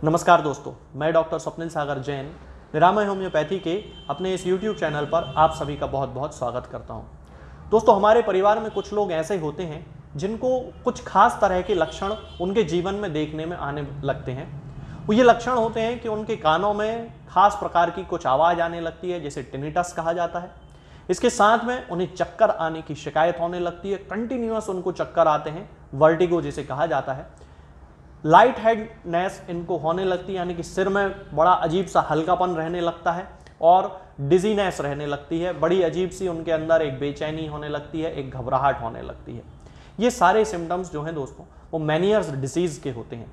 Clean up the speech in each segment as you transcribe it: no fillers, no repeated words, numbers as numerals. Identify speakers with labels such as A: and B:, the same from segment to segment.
A: नमस्कार दोस्तों, मैं डॉक्टर स्वप्निल सागर जैन निरामय होम्योपैथी के अपने इस YouTube चैनल पर आप सभी का बहुत बहुत स्वागत करता हूं। दोस्तों, हमारे परिवार में कुछ लोग ऐसे होते हैं जिनको कुछ खास तरह के लक्षण उनके जीवन में देखने में आने लगते हैं। वो ये लक्षण होते हैं कि उनके कानों में खास प्रकार की कुछ आवाज़ आने लगती है, जिसे टिनिटस कहा जाता है। इसके साथ में उन्हें चक्कर आने की शिकायत होने लगती है, कंटिन्यूअस उनको चक्कर आते हैं, वर्टिगो जिसे कहा जाता है। लाइट हेडनेस इनको होने लगती है, यानी कि सिर में बड़ा अजीब सा हल्कापन रहने लगता है और डिजीनेस रहने लगती है। बड़ी अजीब सी उनके अंदर एक बेचैनी होने लगती है, एक घबराहट होने लगती है। ये सारे सिम्टम्स जो हैं दोस्तों, वो मेनियर्स डिसीज के होते हैं।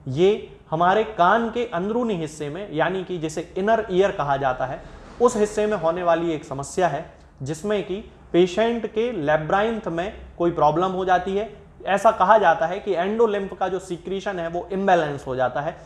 A: ये हमारे कान के अंदरूनी हिस्से में, यानी कि जिसे इनर ईयर कहा जाता है, उस हिस्से में होने वाली एक समस्या है, जिसमें कि पेशेंट के लैब्राइंथ में कोई प्रॉब्लम हो जाती है। ऐसा कहा जाता है कि एंडोलिम्फ का जो सीक्रेशन है वो इम्बैलेंस हो जाता है।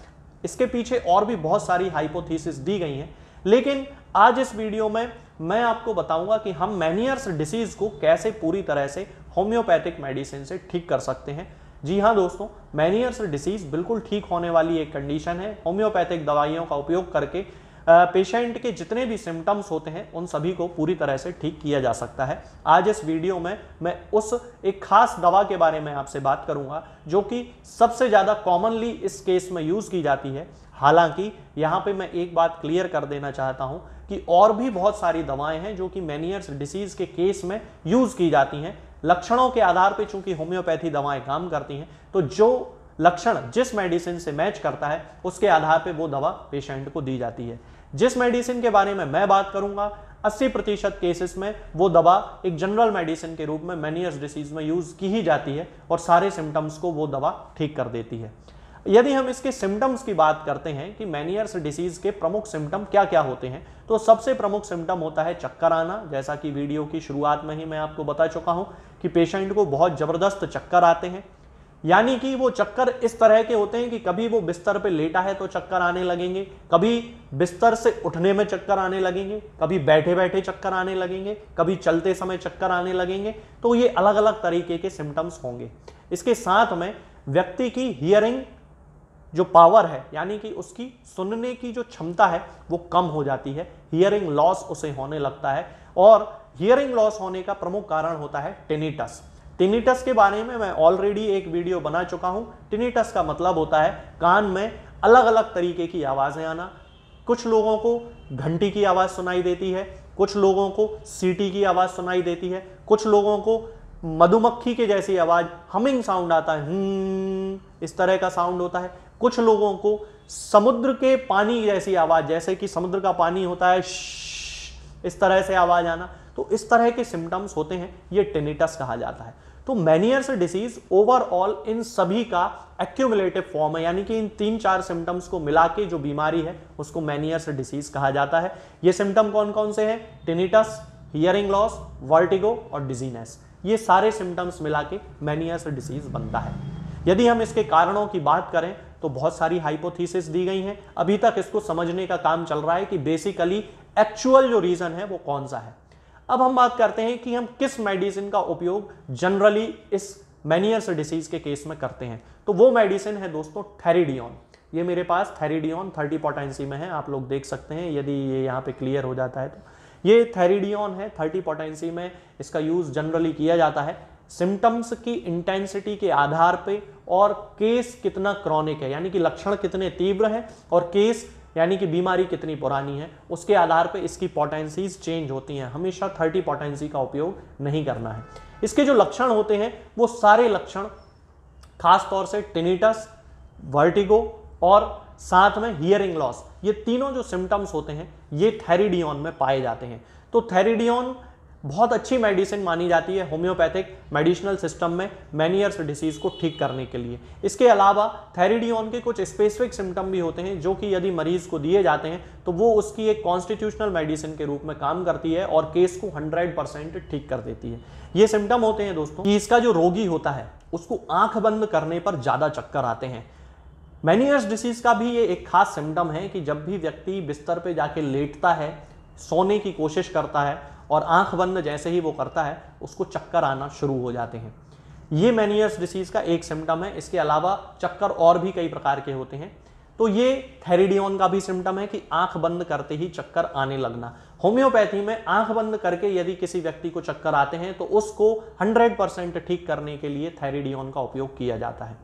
A: इसके पीछे और भी बहुत सारी हाइपोथेसिस दी गई हैं, लेकिन आज इस वीडियो में मैं आपको बताऊंगा कि हम मेनियर्स डिसीज को कैसे पूरी तरह से होम्योपैथिक मेडिसिन से ठीक कर सकते हैं। जी हाँ दोस्तों, मेनियर्स डिसीज बिल्कुल ठीक होने वाली एक कंडीशन है। होम्योपैथिक दवाइयों का उपयोग करके पेशेंट के जितने भी सिम्टम्स होते हैं उन सभी को पूरी तरह से ठीक किया जा सकता है। आज इस वीडियो में मैं उस एक खास दवा के बारे में आपसे बात करूंगा जो कि सबसे ज़्यादा कॉमनली इस केस में यूज़ की जाती है। हालांकि यहाँ पे मैं एक बात क्लियर कर देना चाहता हूँ कि और भी बहुत सारी दवाएं हैं जो कि मेनियर्स डिसीज़ के केस में यूज़ की जाती हैं। लक्षणों के आधार पर चूंकि होम्योपैथी दवाएँ काम करती हैं, तो जो लक्षण जिस मेडिसिन से मैच करता है उसके आधार पे वो दवा पेशेंट को दी जाती है। जिस मेडिसिन के बारे में मैं बात करूंगा, 80% केसेस में वो दवा एक जनरल मेडिसिन के रूप में मेनियर्स डिसीज में यूज की ही जाती है और सारे सिम्टम्स को वो दवा ठीक कर देती है। यदि हम इसके सिम्टम्स की बात करते हैं कि मेनियर्स डिसीज के प्रमुख सिम्टम क्या क्या होते हैं, तो सबसे प्रमुख सिम्टम होता है चक्कर आना। जैसा कि वीडियो की शुरुआत में ही मैं आपको बता चुका हूं कि पेशेंट को बहुत जबरदस्त चक्कर आते हैं, यानी कि वो चक्कर इस तरह के होते हैं कि कभी वो बिस्तर पे लेटा है तो चक्कर आने लगेंगे, कभी बिस्तर से उठने में चक्कर आने लगेंगे, कभी बैठे बैठे चक्कर आने लगेंगे, कभी चलते समय चक्कर आने लगेंगे। तो ये अलग अलग तरीके के सिम्टम्स होंगे। इसके साथ में व्यक्ति की हियरिंग जो पावर है, यानी कि उसकी सुनने की जो क्षमता है वो कम हो जाती है। हियरिंग लॉस उसे होने लगता है और हियरिंग लॉस होने का प्रमुख कारण होता है टिनिटस। टिनिटस के बारे में मैं ऑलरेडी एक वीडियो बना चुका हूं। टिनिटस का मतलब होता है कान में अलग अलग तरीके की आवाज़ें आना। कुछ लोगों को घंटी की आवाज़ सुनाई देती है, कुछ लोगों को सीटी की आवाज़ सुनाई देती है, कुछ लोगों को मधुमक्खी के जैसी आवाज़, हमिंग साउंड आता है, इस तरह का साउंड होता है। कुछ लोगों को समुद्र के पानी जैसी आवाज़, जैसे कि समुद्र का पानी होता है, इस तरह से आवाज़ आना। तो इस तरह के सिम्टम्स होते हैं, ये टिनिटस कहा जाता है। तो मेनियर्स डिसीज ओवरऑल इन सभी का एक्यूमुलेटिव फॉर्म है, यानी कि इन 3-4 सिम्टम्स को मिला के जो बीमारी है उसको मेनियर्स डिसीज कहा जाता है। ये सिम्टम कौन कौन से हैं? टिनिटस, हियरिंग लॉस, वर्टिगो और डिजीनेस। ये सारे सिम्टम्स मिला के मेनियर्स डिसीज बनता है। यदि हम इसके कारणों की बात करें तो बहुत सारी हाइपोथेसिस दी गई हैं। अभी तक इसको समझने का काम चल रहा है कि बेसिकली एक्चुअल जो रीजन है वो कौन सा है। अब हम बात करते हैं कि हम किस मेडिसिन का उपयोग जनरली इस मेनियर्स डिसीज के केस में करते हैं। तो वो मेडिसिन है दोस्तों थेरिडियन। ये मेरे पास थेरिडियन 30 पोटेंसी में है, आप लोग देख सकते हैं यदि ये यहाँ पे क्लियर हो जाता है तो। ये थेरिडियन है, 30 पोटेंसी में इसका यूज जनरली किया जाता है सिम्टम्स की इंटेंसिटी के आधार पे और केस कितना क्रॉनिक है, यानी कि लक्षण कितने तीव्र हैं, और केस यानी कि बीमारी कितनी पुरानी है, उसके आधार पे इसकी पोटेंसीज चेंज होती हैं। हमेशा 30 पोटेंसी का उपयोग नहीं करना है। इसके जो लक्षण होते हैं वो सारे लक्षण खास तौर से टिनिटस, वर्टिगो और साथ में हियरिंग लॉस, ये तीनों जो सिम्टम्स होते हैं ये थेरिडियन में पाए जाते हैं। तो थेरिडियन बहुत अच्छी मेडिसिन मानी जाती है होम्योपैथिक मेडिसिनल सिस्टम में मेनियर्स डिसीज को ठीक करने के लिए। इसके अलावा थेरिडियन के कुछ स्पेसिफिक सिम्टम भी होते हैं जो कि यदि मरीज को दिए जाते हैं तो वो उसकी एक कॉन्स्टिट्यूशनल मेडिसिन के रूप में काम करती है और केस को 100% ठीक कर देती है। ये सिम्टम होते हैं दोस्तों कि इसका जो रोगी होता है उसको आंख बंद करने पर ज़्यादा चक्कर आते हैं। मेनियर्स डिसीज का भी ये एक खास सिम्टम है कि जब भी व्यक्ति बिस्तर पर जाके लेटता है, सोने की कोशिश करता है और आंख बंद जैसे ही वो करता है उसको चक्कर आना शुरू हो जाते हैं। ये मेनियर्स डिसीज का एक सिम्टम है। इसके अलावा चक्कर और भी कई प्रकार के होते हैं। तो ये थेरिडियन का भी सिम्टम है कि आंख बंद करते ही चक्कर आने लगना। होम्योपैथी में आंख बंद करके यदि किसी व्यक्ति को चक्कर आते हैं तो उसको 100% ठीक करने के लिए थेरिडियन का उपयोग किया जाता है।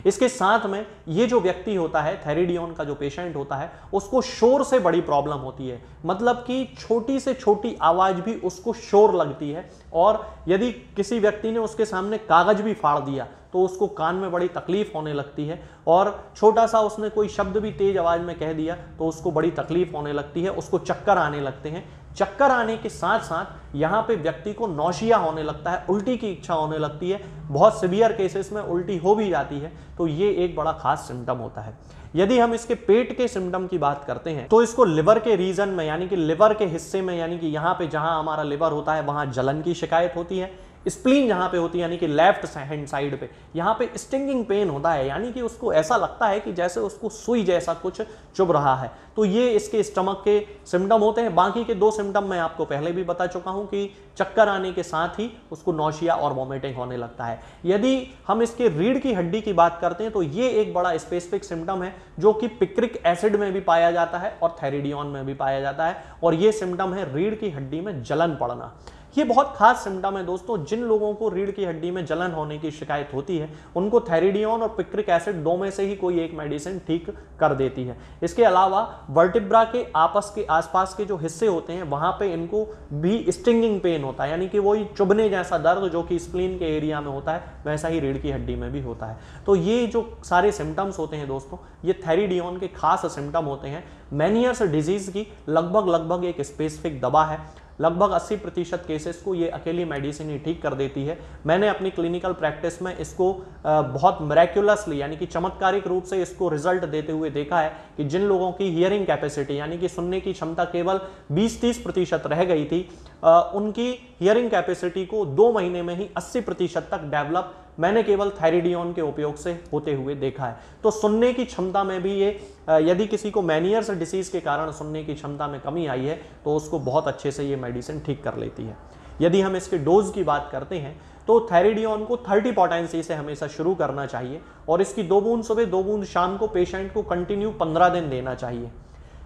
A: इसके साथ में ये जो व्यक्ति होता है, थेरिडियन का जो पेशेंट होता है, उसको शोर से बड़ी प्रॉब्लम होती है। मतलब कि छोटी से छोटी आवाज भी उसको शोर लगती है, और यदि किसी व्यक्ति ने उसके सामने कागज भी फाड़ दिया तो उसको कान में बड़ी तकलीफ होने लगती है, और छोटा सा उसने कोई शब्द भी तेज आवाज में कह दिया तो उसको बड़ी तकलीफ होने लगती है, उसको चक्कर आने लगते हैं। चक्कर आने के साथ साथ यहाँ पे व्यक्ति को नौशिया होने लगता है, उल्टी की इच्छा होने लगती है। बहुत सीवियर केसेस में उल्टी हो भी जाती है। तो ये एक बड़ा खास सिम्टम होता है। यदि हम इसके पेट के सिम्टम की बात करते हैं तो इसको लिवर के रीजन में, यानी कि लिवर के हिस्से में, यानी कि यहाँ पे जहां हमारा लिवर होता है वहां जलन की शिकायत होती है। स्प्लीन जहां पे होती है, यानी कि लेफ्ट हैंड साइड पे, यहाँ पे स्टिंगिंग पेन होता है, यानी कि उसको ऐसा लगता है कि जैसे उसको सुई जैसा कुछ चुभ रहा है। तो ये इसके स्टमक के सिम्टम होते हैं। बाकी के 2 सिम्टम मैं आपको पहले भी बता चुका हूं कि चक्कर आने के साथ ही उसको नौशिया और वॉमिटिंग होने लगता है। यदि हम इसके रीढ़ की हड्डी की बात करते हैं तो ये एक बड़ा स्पेसिफिक सिम्टम है जो कि पिक्रिक एसिड में भी पाया जाता है और थेरिडियन में भी पाया जाता है, और ये सिम्टम है रीढ़ की हड्डी में जलन पड़ना। ये बहुत खास सिम्टम है दोस्तों। जिन लोगों को रीढ़ की हड्डी में जलन होने की शिकायत होती है उनको थेरिडियन और पिक्रिक एसिड 2 में से ही कोई एक मेडिसिन ठीक कर देती है। इसके अलावा वर्टिब्रा के आपस के आसपास के जो हिस्से होते हैं वहां पे इनको भी स्टिंगिंग पेन होता है, यानी कि वही चुभने जैसा दर्द जो कि स्प्लीन के एरिया में होता है वैसा ही रीढ़ की हड्डी में भी होता है। तो ये जो सारे सिम्टम्स होते हैं दोस्तों, ये थेरिडियन के खास सिम्टम होते हैं। मेनियर्स डिजीज की लगभग एक स्पेसिफिक दवा है। लगभग 80% केसेस को ये अकेली मेडिसिन ही ठीक कर देती है। मैंने अपनी क्लिनिकल प्रैक्टिस में इसको बहुत मिरेक्युलसली, यानी कि चमत्कारिक रूप से इसको रिजल्ट देते हुए देखा है कि जिन लोगों की हियरिंग कैपेसिटी, यानी कि सुनने की क्षमता केवल 20-30% रह गई थी, उनकी हियरिंग कैपेसिटी को 2 महीने में ही 80% तक डेवलप मैंने केवल थेरिडियन के उपयोग से होते हुए देखा है। तो सुनने की क्षमता में भी ये, यदि किसी को मेनियर्स डिसीज के कारण सुनने की क्षमता में कमी आई है तो उसको बहुत अच्छे से ये मेडिसिन ठीक कर लेती है। यदि हम इसके डोज की बात करते हैं तो थेरिडियन को 30 पोटेंसी से हमेशा शुरू करना चाहिए, और इसकी 2 बूंद सुबह 2 बूंद शाम को पेशेंट को कंटिन्यू 15 दिन देना चाहिए।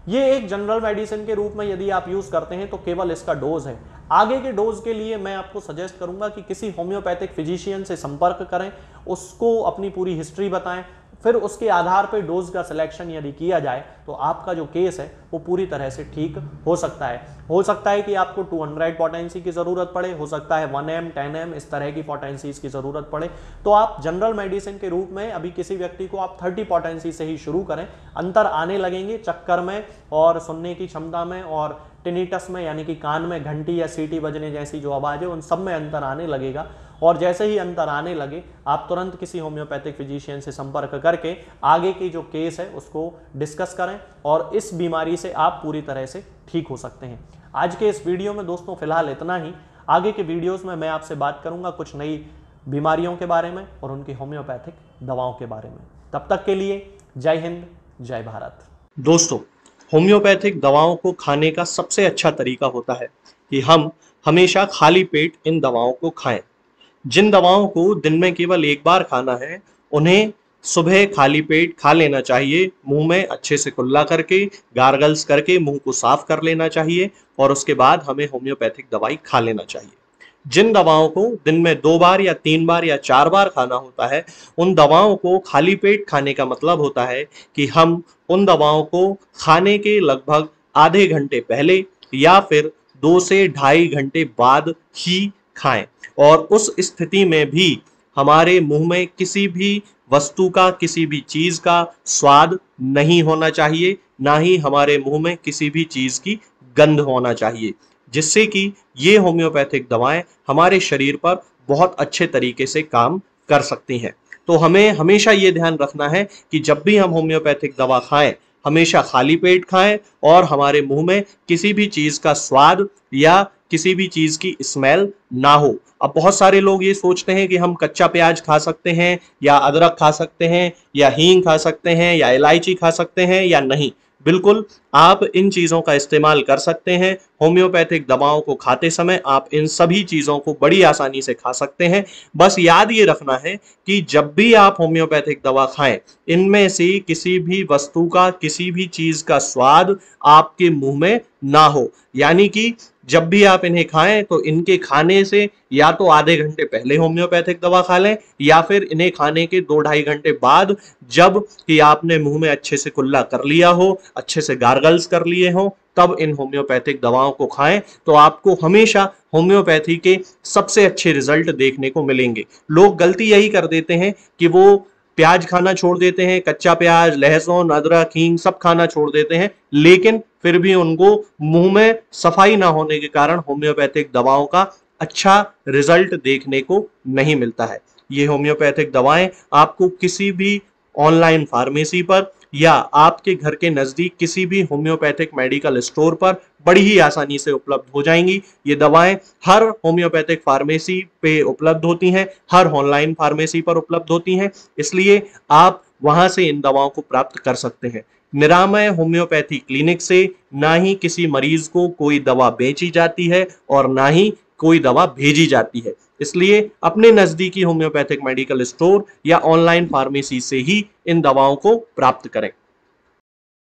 A: ये एक जनरल मेडिसिन के रूप में यदि आप यूज करते हैं तो केवल इसका डोज है। आगे के डोज के लिए मैं आपको सजेस्ट करूंगा कि किसी होम्योपैथिक फिजिशियन से संपर्क करें, उसको अपनी पूरी हिस्ट्री बताएं, फिर उसके आधार पर डोज का सिलेक्शन यदि किया जाए तो आपका जो केस है वो पूरी तरह से ठीक हो सकता है। हो सकता है कि आपको 200 पोटेंसी की जरूरत पड़े, हो सकता है 1M 10M इस तरह की पोटेंसीज की जरूरत पड़े। तो आप जनरल मेडिसिन के रूप में अभी किसी व्यक्ति को आप 30 पोटेंसी से ही शुरू करें। अंतर आने लगेंगे चक्कर में और सुनने की क्षमता में और टिनिटस में, यानी कि कान में घंटी या सीटी बजने जैसी जो आवाज है उन सब में अंतर आने लगेगा। और जैसे ही अंतर आने लगे आप तुरंत किसी होम्योपैथिक फिजिशियन से संपर्क करके आगे की जो केस है उसको डिस्कस करें, और इस बीमारी से आप पूरी तरह से ठीक हो सकते हैं। आज के इस वीडियो में दोस्तों फिलहाल इतना ही। आगे के वीडियोस में मैं आपसे बात करूंगा कुछ नई बीमारियों के बारे में और उनकी होम्योपैथिक दवाओं के बारे में। तब तक के लिए जय हिंद, जय भारत। दोस्तों, होम्योपैथिक दवाओं को खाने का सबसे अच्छा तरीका होता है कि हम हमेशा खाली पेट इन दवाओं को खाएं। जिन दवाओं को दिन में केवल एक बार खाना है उन्हें सुबह खाली पेट खा लेना चाहिए। मुंह में अच्छे से कुल्ला करके, गार्गल्स करके मुंह को साफ कर लेना चाहिए, और उसके बाद हमें होम्योपैथिक दवाई खा लेना चाहिए। जिन दवाओं को दिन में 2 बार या 3 बार या 4 बार खाना होता है उन दवाओं को खाली पेट खाने का मतलब होता है कि हम उन दवाओं को खाने के लगभग आधे घंटे पहले या फिर 2 से 2.5 घंटे बाद ही खाएं, और उस स्थिति में भी हमारे मुंह में किसी भी वस्तु का, किसी भी चीज का स्वाद नहीं होना चाहिए, ना ही हमारे मुंह में किसी भी चीज की गंध होना चाहिए, जिससे कि ये होम्योपैथिक दवाएं हमारे शरीर पर बहुत अच्छे तरीके से काम कर सकती हैं। तो हमें हमेशा ये ध्यान रखना है कि जब भी हम होम्योपैथिक दवा खाएं हमेशा खाली पेट खाएं और हमारे मुंह में किसी भी चीज का स्वाद या किसी भी चीज की स्मेल ना हो। अब बहुत सारे लोग ये सोचते हैं कि हम कच्चा प्याज खा सकते हैं या अदरक खा सकते हैं या हींग खा सकते हैं या इलायची खा सकते हैं या नहीं। बिल्कुल आप इन चीज़ों का इस्तेमाल कर सकते हैं। होम्योपैथिक दवाओं को खाते समय आप इन सभी चीज़ों को बड़ी आसानी से खा सकते हैं। बस याद ये रखना है कि जब भी आप होम्योपैथिक दवा खाएं, इनमें से किसी भी वस्तु का, किसी भी चीज़ का स्वाद आपके मुंह में ना हो। यानी कि जब भी आप इन्हें खाएं तो इनके खाने से या तो आधे घंटे पहले होम्योपैथिक दवा खा लें, या फिर इन्हें खाने के 2-2.5 घंटे बाद, जब कि आपने मुंह में अच्छे से कुल्ला कर लिया हो, अच्छे से गार्गल्स कर लिए हो, तब इन होम्योपैथिक दवाओं को खाएं। तो आपको हमेशा होम्योपैथी के सबसे अच्छे रिजल्ट देखने को मिलेंगे। लोग गलती यही कर देते हैं कि वो प्याज खाना छोड़ देते हैं, कच्चा प्याज, लहसुन, अदरक, हींग सब खाना छोड़ देते हैं, लेकिन फिर भी उनको मुंह में सफाई ना होने के कारण होम्योपैथिक दवाओं का अच्छा रिजल्ट देखने को नहीं मिलता है। ये होम्योपैथिक दवाएं आपको किसी भी ऑनलाइन फार्मेसी पर या आपके घर के नजदीक किसी भी होम्योपैथिक मेडिकल स्टोर पर बड़ी ही आसानी से उपलब्ध हो जाएंगी। ये दवाएं हर होम्योपैथिक फार्मेसी पे उपलब्ध होती हैं, हर ऑनलाइन फार्मेसी पर उपलब्ध होती हैं, इसलिए आप वहां से इन दवाओं को प्राप्त कर सकते हैं। निरामय होम्योपैथी क्लिनिक से ना ही किसी मरीज को कोई दवा बेची जाती है और ना ही कोई दवा भेजी जाती है, इसलिए अपने नजदीकी होम्योपैथिक मेडिकल स्टोर या ऑनलाइन फार्मेसी से ही इन दवाओं को प्राप्त करें।